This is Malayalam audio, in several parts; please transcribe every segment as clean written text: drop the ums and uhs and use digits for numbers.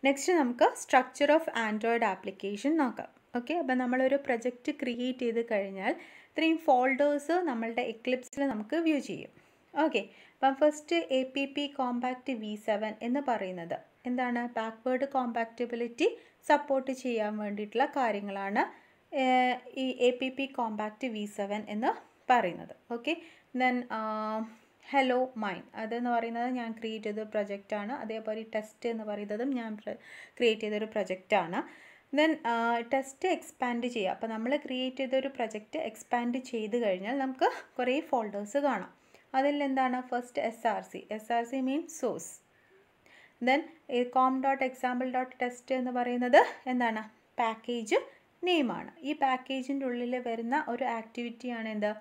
നെക്സ്റ്റ് നമുക്ക് സ്ട്രക്ചർ ഓഫ് ആൻഡ്രോയിഡ് ആപ്ലിക്കേഷൻ നോക്കാം. ഓക്കെ, അപ്പോൾ നമ്മളൊരു പ്രൊജക്റ്റ് ക്രിയേറ്റ് ചെയ്ത് കഴിഞ്ഞാൽ ഇത്രയും ഫോൾഡേഴ്സ് നമ്മളുടെ എക്ലിപ്സിൽ നമുക്ക് വ്യൂ ചെയ്യും. ഓക്കെ, അപ്പം ഫസ്റ്റ് APP Compact V7 എന്ന് പറയുന്നത് എന്താണ്? ബാക്ക്വേർഡ് കോമ്പാക്റ്റബിലിറ്റി സപ്പോർട്ട് ചെയ്യാൻ വേണ്ടിയിട്ടുള്ള കാര്യങ്ങളാണ് ഈ APP Compact V7 എന്ന് പറയുന്നത്. ഓക്കെ, ദെൻ ഹലോ മൈൻ അതെന്ന് പറയുന്നത് ഞാൻ ക്രിയേറ്റ് ചെയ്ത പ്രൊജക്റ്റാണ്. അതേപോലെ ടെസ്റ്റ് എന്ന് പറയുന്നതും ഞാൻ ക്രിയേറ്റ് ചെയ്തൊരു പ്രൊജക്റ്റാണ്. ദെൻ ടെസ്റ്റ് എക്സ്പാൻഡ് ചെയ്യുക. അപ്പോൾ നമ്മൾ ക്രിയേറ്റ് ചെയ്തൊരു പ്രൊജക്റ്റ് എക്സ്പാൻഡ് ചെയ്ത് കഴിഞ്ഞാൽ നമുക്ക് കുറേ ഫോൾഡേഴ്സ് കാണാം. അതിൽ എന്താണ്? First SRC means source. Then com.example.test എന്ന് പറയുന്നത് എന്താണ്? പാക്കേജ് നെയിമാണ്. ഈ പാക്കേജിൻ്റെ ഉള്ളിൽ വരുന്ന ഒരു ആക്ടിവിറ്റിയാണ് എന്ത്?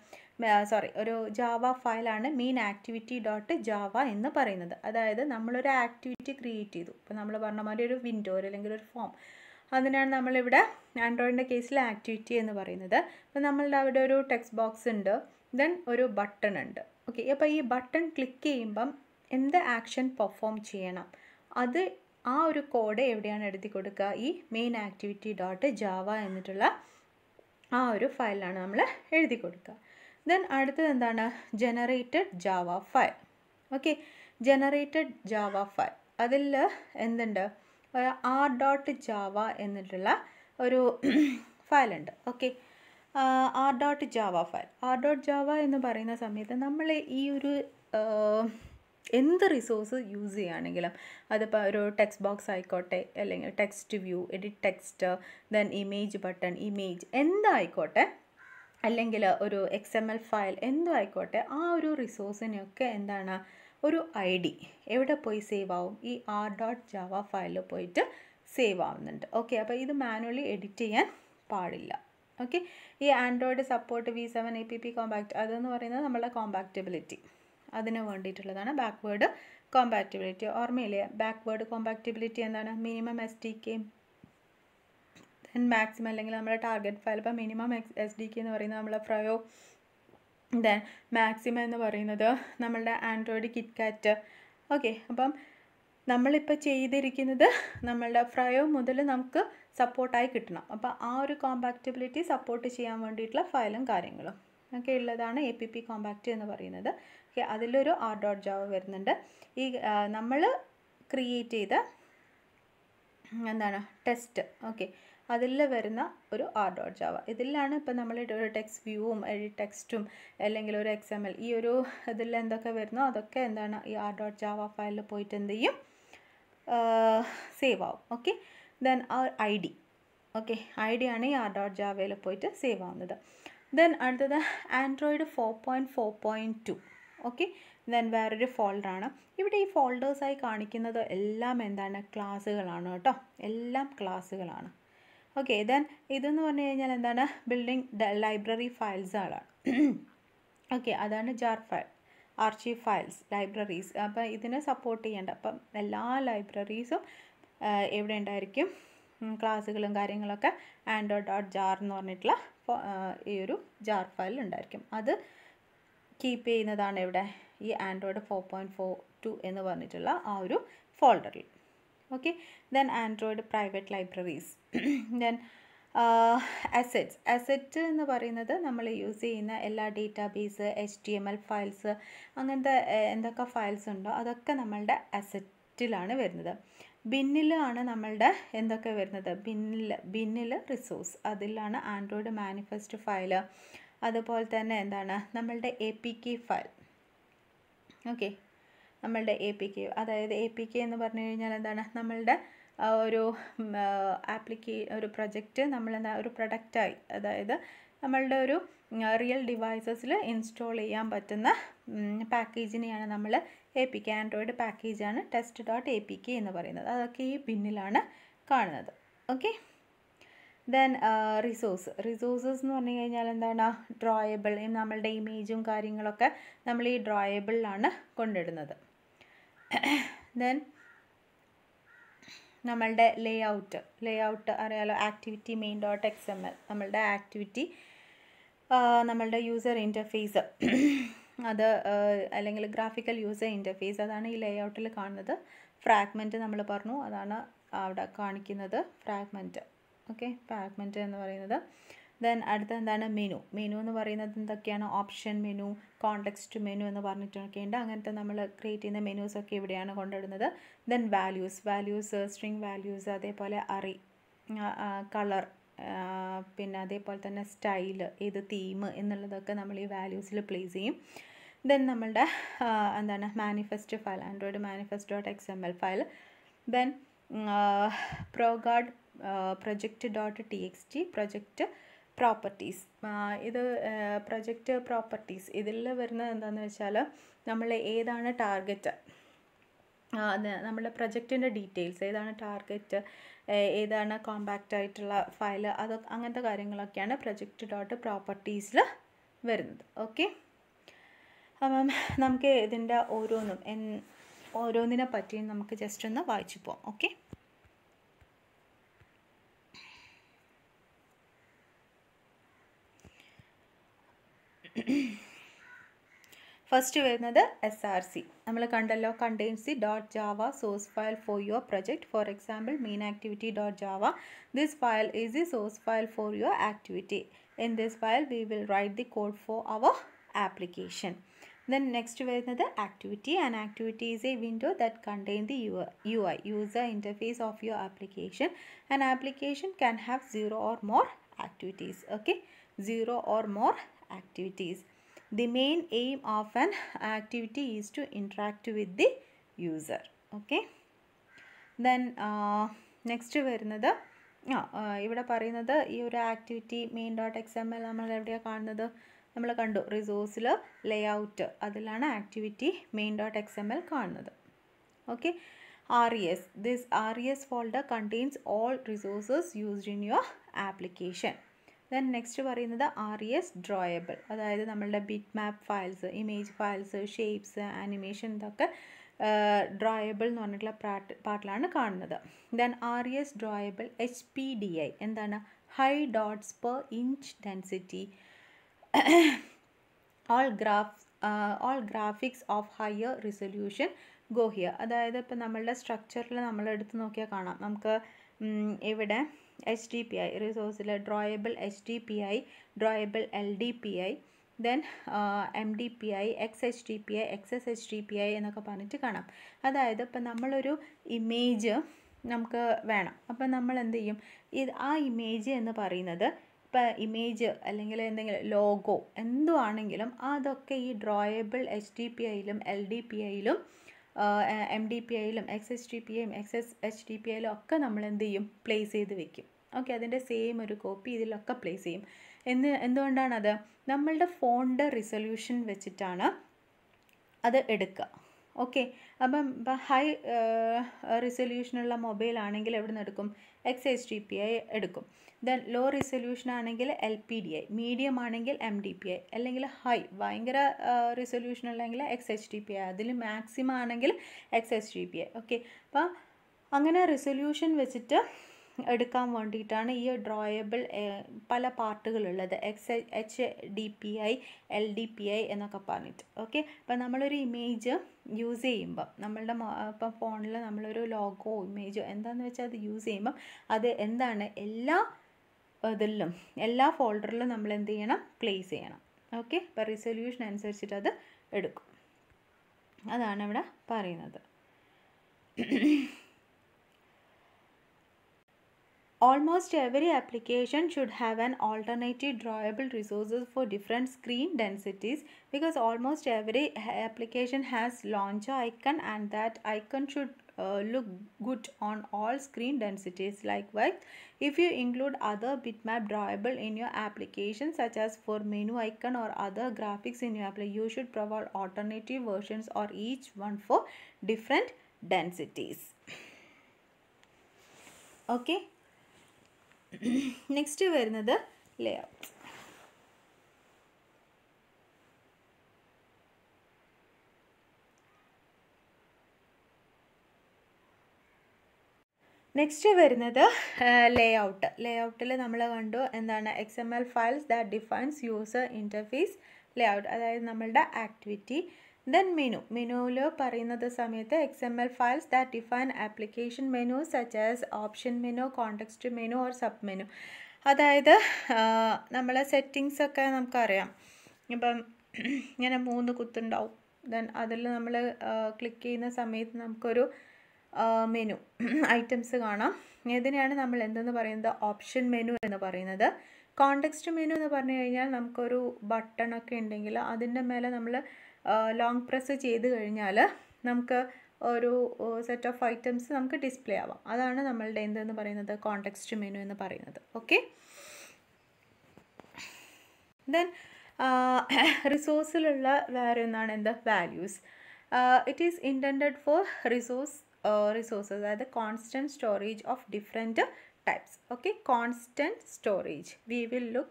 ഒരു ജാവ ഫയലാണ് മെയിൻ ആക്ടിവിറ്റി .java എന്ന് പറയുന്നത്. അതായത് നമ്മളൊരു ആക്ടിവിറ്റി ക്രിയേറ്റ് ചെയ്തു. ഇപ്പോൾ നമ്മൾ പറഞ്ഞ മാതിരി ഒരു വിൻഡോ അല്ലെങ്കിൽ ഒരു ഫോം, അതിനാണ് നമ്മളിവിടെ ആൻഡ്രോയിഡിൻ്റെ കേസിൽ ആക്ടിവിറ്റി എന്ന് പറയുന്നത്. അപ്പോൾ നമ്മളുടെ അവിടെ ഒരു ടെക്സ്റ്റ് ബോക്സ് ഉണ്ട്, ദെൻ ഒരു ബട്ടൺ ഉണ്ട്. ഓക്കെ, അപ്പോൾ ഈ ബട്ടൺ ക്ലിക്ക് ചെയ്യുമ്പം എന്ത് ആക്ഷൻ പെർഫോം ചെയ്യണം, അത് ആ ഒരു കോഡ് എവിടെയാണ് എഴുതി കൊടുക്കുക? ഈ മെയിൻ ആക്ടിവിറ്റി .java എന്നിട്ടുള്ള ആ ഒരു ഫയലിലാണ് നമ്മൾ എഴുതി കൊടുക്കുക. ദെൻ അടുത്തത് എന്താണ്? Generated Java file. Okay, generated Java file അതിൽ എന്തുണ്ട്? r.java എന്നിട്ടുള്ള ഒരു ഫയലുണ്ട്. Okay, r.java file. r.java എന്ന് പറയുന്ന സമയത്ത് നമ്മൾ ഈ ഒരു എന്ത് റിസോഴ്സ് യൂസ് ചെയ്യുകയാണെങ്കിലും, അതിപ്പോൾ ഒരു ടെക്സ്റ്റ് ബോക്സ് ആയിക്കോട്ടെ, അല്ലെങ്കിൽ text view, edit text, then image button, image എന്തായിക്കോട്ടെ, അല്ലെങ്കിൽ ഒരു XML ഫയൽ എന്തോ ആയിക്കോട്ടെ, ആ ഒരു റിസോഴ്സിനെയൊക്കെ എന്താണ്? ഒരു ID എവിടെ പോയി സേവ് ആവും? ഈ r.java ഫയലിൽ പോയിട്ട് സേവ് ആവുന്നുണ്ട്. ഓക്കെ, അപ്പോൾ ഇത് മാനുവലി എഡിറ്റ് ചെയ്യാൻ പാടില്ല. ഓക്കെ, ഈ Android support V7 APP compact അതെന്ന് പറയുന്നത് നമ്മളുടെ കോമ്പാക്റ്റബിലിറ്റി, അതിന് വേണ്ടിയിട്ടുള്ളതാണ്. ബാക്ക്വേർഡ് കോമ്പാക്റ്റബിലിറ്റി ഓർമ്മയില്ലേ? ബാക്ക്വേർഡ് കോമ്പാക്റ്റബിലിറ്റി എന്താണ്? മിനിമം SDK, ദെൻ മാക്സിമം അല്ലെങ്കിൽ നമ്മുടെ ടാർഗറ്റ് ഫയൽ. ഇപ്പോൾ മിനിമം SDK എന്ന് പറയുന്നത് നമ്മളെ ഫ്രയോ, ദെൻ മാക്സിമം എന്ന് പറയുന്നത് നമ്മളുടെ ആൻഡ്രോയിഡ് കിറ്റ്കാറ്റ്. ഓക്കെ, അപ്പം നമ്മളിപ്പോൾ ചെയ്തിരിക്കുന്നത് നമ്മളുടെ ഫ്രയോ മുതൽ നമുക്ക് സപ്പോർട്ടായി കിട്ടണം. അപ്പോൾ ആ ഒരു കോമ്പാക്റ്റബിലിറ്റി സപ്പോർട്ട് ചെയ്യാൻ വേണ്ടിയിട്ടുള്ള ഫയലും കാര്യങ്ങളും ഒക്കെ ഉള്ളതാണ് APP കോമ്പാക്റ്റ് എന്ന് പറയുന്നത്. ഓക്കെ, അതിലൊരു r.java വരുന്നുണ്ട്. ഈ നമ്മൾ ക്രിയേറ്റ് ചെയ്ത എന്താണ്? ടെസ്റ്റ്. ഓക്കെ, അതിൽ വരുന്ന ഒരു r.java. ഇതിലാണ് ഇപ്പോൾ നമ്മൾ ഒരു ടെക്സ്റ്റ് വ്യൂവും എഡിറ്റ് ടെക്സ്റ്റും അല്ലെങ്കിൽ ഒരു XML ഈ ഒരു ഇതിൽ എന്തൊക്കെ വരുന്നോ അതൊക്കെ എന്താണ്? ഈ r.java ഫയലിൽ പോയിട്ട് എന്ത് ചെയ്യും? സേവ് ആവും. Okay, then ID. Okay, ID ആണ് ഈ r.java പോയിട്ട് സേവ് ആവുന്നത്. ദെൻ അടുത്തത് ആൻഡ്രോയിഡ് 4.4.2. ഓക്കെ, ദെൻ വേറൊരു ഫോൾഡറാണ്. ഇവിടെ ഈ ഫോൾഡേഴ്സായി കാണിക്കുന്നത് എല്ലാം എന്താണ്? ക്ലാസ്സുകളാണ് കേട്ടോ, എല്ലാം ക്ലാസ്സുകളാണ്. ഓക്കെ, ദെൻ ഇതെന്ന് പറഞ്ഞു കഴിഞ്ഞാൽ എന്താണ്? ബിൽഡിംഗ് ലൈബ്രറി ഫയൽസുകളാണ്. ഓക്കെ, അതാണ് jar file, archive files, libraries. അപ്പോൾ ഇതിനെ സപ്പോർട്ട് ചെയ്യേണ്ട. അപ്പം എല്ലാ ലൈബ്രറീസും എവിടെ ഉണ്ടായിരിക്കും? ക്ലാസ്സുകളും കാര്യങ്ങളൊക്കെ android.jar എന്ന് പറഞ്ഞിട്ടുള്ള ഈ ഒരു ജാർ ഫയൽ ഉണ്ടായിരിക്കും. അത് കീപ്പ് ചെയ്യുന്നതാണ് ഇവിടെ ഈ ആൻഡ്രോയിഡ് 4.42 എന്ന് പറഞ്ഞിട്ടുള്ള ആ ഒരു ഫോൾഡറിൽ. Okay, then Android private libraries. Then asset എന്ന് പറയുന്നത് നമ്മൾ യൂസ് ചെയ്യുന്ന എല്ലാ ഡേറ്റാബേസ്, HTML ഫയൽസ്, അങ്ങനത്തെ എന്തൊക്കെ ഫയൽസ് ഉണ്ടോ അതൊക്കെ നമ്മളുടെ അസെറ്റിലാണ് വരുന്നത്. ബിന്നിലാണ് നമ്മളുടെ എന്തൊക്കെ വരുന്നത്? ബിന്നിൽ റിസോഴ്സ്, അതിലാണ് ആൻഡ്രോയിഡ് മാനിഫെസ്റ്റ് ഫയൽ. അതുപോലെ തന്നെ എന്താണ്? നമ്മളുടെ APK ഫയൽ. ഓക്കെ, നമ്മളുടെ APK, അതായത് APK എന്ന് പറഞ്ഞു കഴിഞ്ഞാൽ എന്താണ്? നമ്മളുടെ ഒരു ഒരു പ്രൊജക്റ്റ് നമ്മളെന്താ ഒരു പ്രൊഡക്റ്റായി, അതായത് നമ്മളുടെ ഒരു റിയൽ ഡിവൈസസിൽ ഇൻസ്റ്റാൾ ചെയ്യാൻ പറ്റുന്ന പാക്കേജിനെയാണ് നമ്മൾ APK, ആൻഡ്രോയിഡ് പാക്കേജാണ് test.apk എന്ന് പറയുന്നത്. അതൊക്കെ ഈ ബിന്നിലാണ് കാണുന്നത്. ഓക്കെ, ദെൻ റിസോഴ്സസ് എന്ന് പറഞ്ഞു കഴിഞ്ഞാൽ എന്താണ്? ഡ്രോയബിൾ, നമ്മളുടെ ഇമേജും കാര്യങ്ങളൊക്കെ നമ്മൾ ഈ ഡ്രോയബിളിലാണ് കൊണ്ടിടുന്നത്. ദെൻ നമ്മളുടെ ലേഔട്ട് അറിയാലോ, ആക്ടിവിറ്റി main.xml, നമ്മളുടെ ആക്ടിവിറ്റി, നമ്മളുടെ യൂസർ ഇൻ്റർഫേസ്, അത് അല്ലെങ്കിൽ ഗ്രാഫിക്കൽ യൂസർ ഇൻ്റർഫേസ്, അതാണ് ഈ ലേഔട്ടിൽ കാണുന്നത്. ഫ്രാഗ്മെൻറ്റ് നമ്മൾ പറഞ്ഞു, അതാണ് അവിടെ കാണിക്കുന്നത് ഫ്രാഗ്മെൻറ്റ്. ഓക്കെ, ഫ്രാഗ്മെൻറ്റ് എന്ന് പറയുന്നത്. ദെൻ അടുത്ത എന്താണ് മെനു. മെനു എന്ന് പറയുന്നത് എന്തൊക്കെയാണ്? ഓപ്ഷൻ മെനു, കോണ്ടെക്സ്റ്റ് മെനു എന്ന് പറഞ്ഞിട്ടൊക്കെ ഉണ്ട്. അങ്ങനത്തെ നമ്മൾ ക്രിയേറ്റ് ചെയ്യുന്ന മെനൂസൊക്കെ ഇവിടെയാണ് കൊണ്ടിടുന്നത്. ദെൻ വാല്യൂസ് സ്ട്രിങ് വാല്യൂസ്, അതേപോലെ കളർ, പിന്നെ അതേപോലെ തന്നെ സ്റ്റൈല്, ഏത് തീം എന്നുള്ളതൊക്കെ നമ്മൾ ഈ വാല്യൂസിൽ പ്ലേസ് ചെയ്യും. ദെൻ നമ്മളുടെ എന്താണ് manifest file, android manifest.xml file. Then proguard project.txt, project properties. ഇത് പ്രൊജക്റ്റ് പ്രോപ്പർട്ടീസ് ഇതിൽ വരുന്നത് എന്താണെന്ന് വെച്ചാൽ നമ്മൾ ഏതാണ് ടാർഗറ്റ്, നമ്മുടെ പ്രൊജക്റ്റിൻ്റെ ഡീറ്റെയിൽസ്, ഏതാണ് ടാർഗറ്റ്, ഏതാണ് കോമ്പാക്റ്റ് ആയിട്ടുള്ള ഫയൽ, അങ്ങനത്തെ കാര്യങ്ങളൊക്കെയാണ് project.properties വരുന്നത്. ഓക്കെ, അപ്പം നമുക്ക് ഇതിൻ്റെ ഓരോന്നിനെ പറ്റിയും നമുക്ക് ജസ്റ്റ് ഒന്ന് വായിച്ചു പോകാം. ഓക്കെ, ഫസ്റ്റ് വരുന്നത് SRC. നമ്മൾ കണ്ടല്ലോ, contains the .java source file for your project. For example, mainActivity.java. This file is the source file for your activity. In this file, we will write the code for our application. Then next വരുന്നത് activity. An activity is a window that contains the UI, user interface of your application. An application can have 0 or more activities. Okay, 0 or more activities. The main aim of an activity is to interact with the user. Okay, then next വരുന്നത് ഇവിടെ പറയുന്നത് ഈ ഒരു ആക്ടിവിറ്റി main.xml നമ്മൾ എവിടെയാണ് കാണുന്നത്? നമ്മൾ കണ്ടു റിസോഴ്സിൽ ലേഔട്ട്, അതിലാണ് ആക്ടിവിറ്റി main.xml കാണുന്നത്. Okay, RES. This RES folder contains all resources used in your application. Then next പറയുന്നത് RES drawable, അതായത് നമ്മളുടെ ബിറ്റ് മാപ്പ് files, image files, shapes, animation, ഇതൊക്കെ ഡ്രോയബിൾ എന്ന് പറഞ്ഞിട്ടുള്ള പാർട്ടിലാണ് കാണുന്നത്. ദെൻ RES drawable HPDI എന്താണ്? High dots per inch density, all graphics of higher resolution go here. അതായത് ഇപ്പോൾ നമ്മളുടെ സ്ട്രക്ചറിൽ നമ്മൾ എടുത്ത് നോക്കിയാൽ കാണാം, നമുക്ക് ഇവിടെ HDPI റിസോഴ്സിൽ ഡ്രോയബിൾ HDPI, ഡ്രോയബിൾ LDPI, then MDPI, XHDPI, XSHDPI എന്നൊക്കെ പറഞ്ഞിട്ട് കാണാം. അതായത് ഇപ്പം നമ്മളൊരു ഇമേജ് നമുക്ക് വേണം, അപ്പം നമ്മൾ എന്ത് ചെയ്യും? ആ ഇമേജ് എന്ന് പറയുന്നത് ഇപ്പോൾ ഇമേജ് അല്ലെങ്കിൽ എന്തെങ്കിലും ലോഗോ എന്തോ ആണെങ്കിലും അതൊക്കെ ഈ ഡ്രോയബിൾ HDPIയിലും LDPIയിലും MDPIയിലും XHDPIയും XSHDPIയിലും ഒക്കെ നമ്മൾ എന്ത് ചെയ്യും? പ്ലേസ് ചെയ്ത് വെക്കും. ഓക്കെ, അതിൻ്റെ സെയിം ഒരു കോപ്പി ഇതിലൊക്കെ പ്ലേസ് ചെയ്യും. എന്തുകൊണ്ടാണത്? നമ്മളുടെ ഫോണിൻ്റെ റിസൊല്യൂഷൻ വെച്ചിട്ടാണ് അത് എടുക്കുക. ഓക്കെ, അപ്പം ഹൈ റിസൊല്യൂഷനുള്ള മൊബൈൽ ആണെങ്കിൽ എവിടെ നിന്ന് എടുക്കും? XHDPI എടുക്കും. ദെൻ ലോ റിസൊല്യൂഷൻ ആണെങ്കിൽ LPDI, മീഡിയം ആണെങ്കിൽ MDPI, അല്ലെങ്കിൽ ഹൈ ഭയങ്കര റിസൊല്യൂഷൻ ഉള്ളെങ്കിൽ XHDPI, അതിൽ മാക്സിമം ആണെങ്കിൽ XHDPI. ഓക്കെ, അപ്പോൾ അങ്ങനെ റിസൊല്യൂഷൻ വെച്ചിട്ട് എടുക്കാൻ വേണ്ടിയിട്ടാണ് ഈ ഡ്രോയബിൾ പല പാർട്ടുകളുള്ളത്, HDPI, LDPI എന്നൊക്കെ പറഞ്ഞിട്ട്. ഓക്കെ, അപ്പോൾ നമ്മളൊരു ഇമേജ് യൂസ് ചെയ്യുമ്പം നമ്മളുടെ ഇപ്പം ഫോണിൽ നമ്മളൊരു ലോഗോ ഇമേജോ എന്താണെന്ന് വെച്ചാൽ അത് യൂസ് ചെയ്യുമ്പം അത് എന്താണ് എല്ലാ ഫോൾഡറിലും നമ്മൾ എന്ത് ചെയ്യണം? പ്ലേസ് ചെയ്യണം. ഓക്കെ, അപ്പോൾ റിസൊല്യൂഷൻ അനുസരിച്ചിട്ട് അത് എടുക്കും. അതാണ് ഇവിടെ പറയുന്നത്. Almost every application should have an alternative drawable resources for different screen densities, because almost every application has launcher icon and that icon should look good on all screen densities. Likewise, if you include other bitmap drawable in your application, such as for menu icon or other graphics in your application, you should provide alternative versions or each one for different densities. Okay, next വരുന്നത് ലേഔട്ട്. നെക്സ്റ്റ് വരുന്നത് ലേഔട്ട്. ലേഔട്ടിൽ നമ്മൾ കണ്ടു എന്താണ്? XML files that defines user interface layout, അതായത് നമ്മളുടെ ആക്ടിവിറ്റി ദെൻ മെനുവിൽ പറയുന്നത് സമയത്ത് XML files that define application menu such as option menu, context menu or sub menu. അതായത് നമ്മളെ സെറ്റിങ്സൊക്കെ നമുക്കറിയാം. ഇപ്പം ഇങ്ങനെ 3 കുത്തുണ്ടാവും. ദെൻ അതിൽ നമ്മൾ ക്ലിക്ക് ചെയ്യുന്ന സമയത്ത് നമുക്കൊരു മെനു ഐറ്റംസ് കാണാം. ഇതിനെയാണ് നമ്മൾ എന്തെന്ന് പറയുന്നത്? ഓപ്ഷൻ മെനു എന്ന് പറയുന്നത്. കോണ്ടെക്സ്റ്റ് മെനു എന്ന് പറഞ്ഞു കഴിഞ്ഞാൽ നമുക്കൊരു ബട്ടണൊക്കെ ഉണ്ടെങ്കിൽ അതിൻ്റെ മേലെ നമ്മൾ ലോങ് പ്രസ് ചെയ്ത് കഴിഞ്ഞാൽ നമുക്ക് ഒരു സെറ്റ് ഓഫ് ഐറ്റംസ് നമുക്ക് ഡിസ്പ്ലേ ആവാം. അതാണ് നമ്മളുടെ എന്തെന്ന് പറയുന്നത്? കോണ്ടെക്സ്റ്റ് മെനു എന്ന് പറയുന്നത്. ഓക്കെ. ദെൻ റിസോഴ്സിലുള്ള വേറെ ഒന്നാണ് എന്ത്? Values. It is intended for resources, അതായത് constant storage of different types. Okay, constant storage. We will look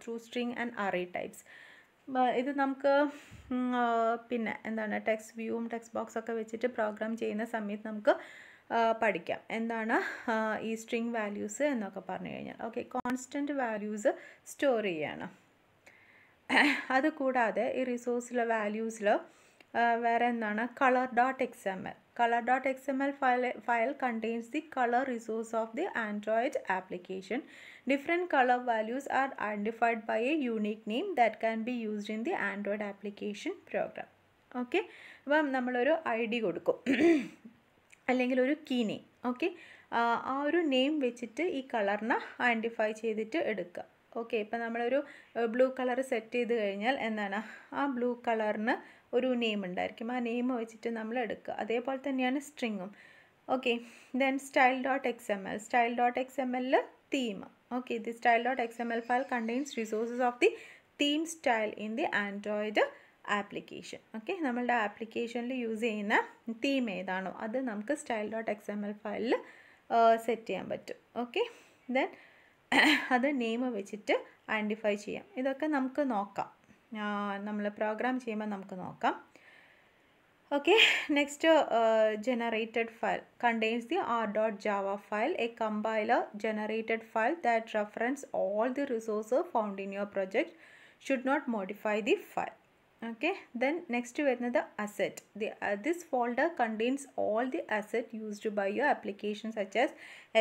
through string and array types. ഇത് നമുക്ക് പിന്നെ എന്താണ് ടെക്സ്റ്റ് വ്യൂവും ടെക്സ്റ്റ് ബോക്സ് ഒക്കെ വെച്ചിട്ട് പ്രോഗ്രാം ചെയ്യുന്ന സമയത്ത് നമുക്ക് പഠിക്കാം എന്താണ് ഈ സ്ട്രിങ് വാല്യൂസ് എന്നൊക്കെ പറഞ്ഞു കഴിഞ്ഞാൽ. ഓക്കെ, കോൺസ്റ്റൻറ്റ് വാല്യൂസ് സ്റ്റോർ ചെയ്യാണ്. അതുകൂടാതെ ഈ റിസോഴ്സിലെ വാല്യൂസിൽ വേറെ എന്താണ്? color.xml. color.xml file contains the color resource of the Android application. Different color values are identified by a unique name that can be used in the Android application program. Okay, അപ്പം നമ്മളൊരു ID കൊടുക്കും അല്ലെങ്കിൽ ഒരു കീ നെയിം. ഓക്കെ, ആ ഒരു നെയിം വെച്ചിട്ട് ഈ കളറിനെ ഐഡൻറ്റിഫൈ ചെയ്തിട്ട് എടുക്കുക. ഓക്കെ, ഇപ്പം നമ്മളൊരു ബ്ലൂ കളർ സെറ്റ് ചെയ്ത് കഴിഞ്ഞാൽ എന്താണ്? ആ ബ്ലൂ കളറിന് ഒരു നെയിം ഉണ്ടായിരിക്കും. ആ നെയിം വെച്ചിട്ട് നമ്മൾ എടുക്കുക. അതേപോലെ തന്നെയാണ് സ്ട്രിങ്ങും. Okay, then style.xml. style.xml theme. Okay, the style.xml file contains resources of the theme style in the android application. Okay, നമ്മളുടെ ആപ്ലിക്കേഷനിൽ യൂസ് ചെയ്യുന്ന തീം ഏതാണോ അത് നമുക്ക് style.xml ഫയലിൽ സെറ്റ് ചെയ്യാൻ പറ്റും. ഓക്കെ, ദെൻ അത് നെയിം വെച്ചിട്ട് ഐഡൻറ്റിഫൈ ചെയ്യാം. ഇതൊക്കെ നമുക്ക് നോക്കാം, നമ്മൾ പ്രോഗ്രാം ചെയ്യുമ്പോൾ നമുക്ക് നോക്കാം. Okay, next generated file contains the r.java file, a compiler generated file that reference all the resources found in your project, should not modify the file. Okay, then next വരുന്നത് asset. This folder contains all the asset used by your application such as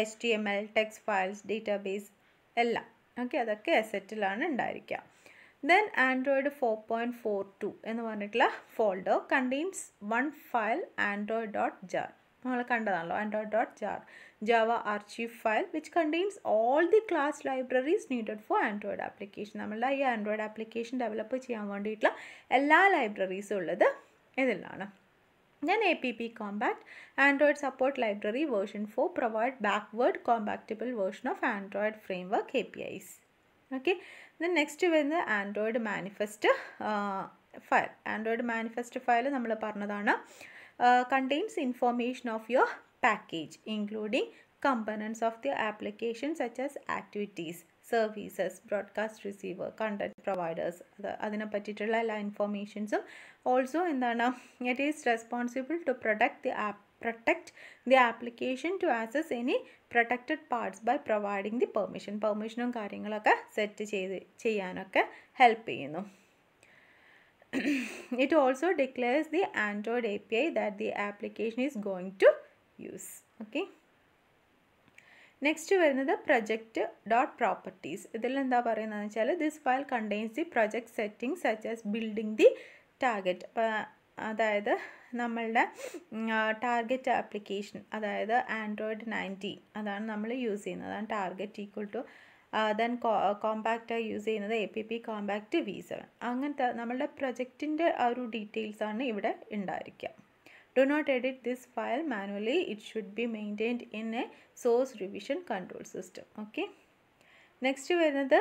HTML, text files, database എല്ലാം. ഓക്കെ, അതൊക്കെ അസറ്റിലാണ് ഉണ്ടായിരിക്കുക. ദെൻ ആൻഡ്രോയിഡ് 4.42 എന്ന് പറഞ്ഞിട്ടുള്ള folder contains one file android.jar. നമ്മൾ കണ്ടതാണല്ലോ android.jar, Java archive file which contains all the class libraries needed for Android application. നമ്മളുടെ ഈ ആൻഡ്രോയിഡ് ആപ്ലിക്കേഷൻ ഡെവലപ്പ് ചെയ്യാൻ വേണ്ടിയിട്ടുള്ള എല്ലാ ലൈബ്രറീസും ഉള്ളത് ഇതിലാണ്. Then APP Compact, Android Support Library version 4 provide backward compatible version of Android Framework APIs. Okay, then next വരുന്ന Android Manifest file. Android Manifest file നമ്മൾ പറഞ്ഞതാണ് contains information of your package including components of the application such as activities, services, broadcast receiver, content providers, അതിനെ പറ്റിയിട്ടുള്ള എല്ലാ ഇൻഫോർമേഷൻസും. ഓൾസോ എന്താണ്? It is responsible to protect the application to access any protected parts by providing the പെർമിഷനും കാര്യങ്ങളൊക്കെ സെറ്റ് ചെയ്യാനൊക്കെ ഹെൽപ്പ് ചെയ്യുന്നു. It also declares the Android API that the application is going to use. Okay, next വരുന്നത് project.properties. ഇതിൽ എന്താ പറയുന്നതെന്ന് വെച്ചാൽ this file contains the project settings such as building the target. അതായത് നമ്മളുടെ ടാർഗറ്റ് ആപ്ലിക്കേഷൻ, അതായത് ആൻഡ്രോയിഡ് 19 അതാണ് നമ്മൾ യൂസ് ചെയ്യുന്നത്. അതാണ് ടാർഗറ്റ് ഈക്വൽ ടു ദെൻ കോമ്പാക്റ്റായി യൂസ് ചെയ്യുന്നത് APP Compact V7. അങ്ങനത്തെ നമ്മളുടെ പ്രൊജക്റ്റിൻ്റെ ആ ഒരു ഡീറ്റെയിൽസാണ് ഇവിടെ ഉണ്ടായിരിക്കുക. Do not edit this file manually. It should be maintained in a source revision control system. Okay. Next വരുന്നത്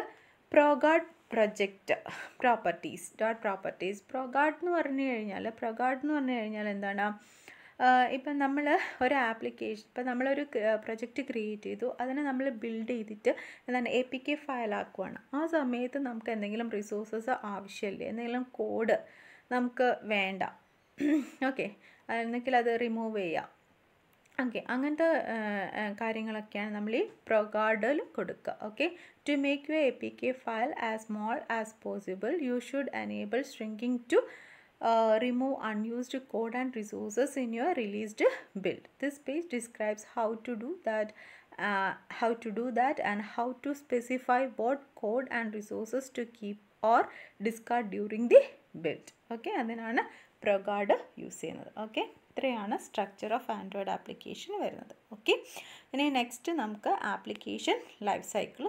ProGuard project properties. ProGuard എന്ന് പറഞ്ഞു കഴിഞ്ഞാൽ എന്താണ്? ഇപ്പം നമ്മൾ ഒരു ആപ്ലിക്കേഷൻ, ഇപ്പം നമ്മളൊരു പ്രൊജക്റ്റ് ക്രിയേറ്റ് ചെയ്തു, അതിനെ നമ്മൾ ബിൽഡ് ചെയ്തിട്ട് എന്താണ് APK ഫയൽ ആക്കുവാണ്. ആ സമയത്ത് നമുക്ക് എന്തെങ്കിലും റിസോഴ്സസ് ആവശ്യമില്ല, എന്തെങ്കിലും കോഡ് നമുക്ക് വേണ്ട. ഓക്കെ, അല്ലെങ്കിൽ അത് റിമൂവ് ചെയ്യാം. ഓക്കെ, അങ്ങനത്തെ കാര്യങ്ങളൊക്കെയാണ് നമ്മൾ ഈ ProGuardൽ കൊടുക്കുക. Okay, to make your APK file as small as possible you should enable shrinking to remove unused code and resources in your released build. This page describes how to do that and how to specify what code and resources to keep or discard during the build. Okay, അതിനാണ് പ്രൊഗാർഡ് യൂസ് ചെയ്യുന്നത്. ഓക്കെ, ഇത്രയാണ് സ്ട്രക്ചർ ഓഫ് ആൻഡ്രോയിഡ് ആപ്ലിക്കേഷൻ വരുന്നത്. ഓക്കെ, ഇനി നെക്സ്റ്റ് നമുക്ക് ആപ്ലിക്കേഷൻ ലൈഫ് സൈക്കിൾ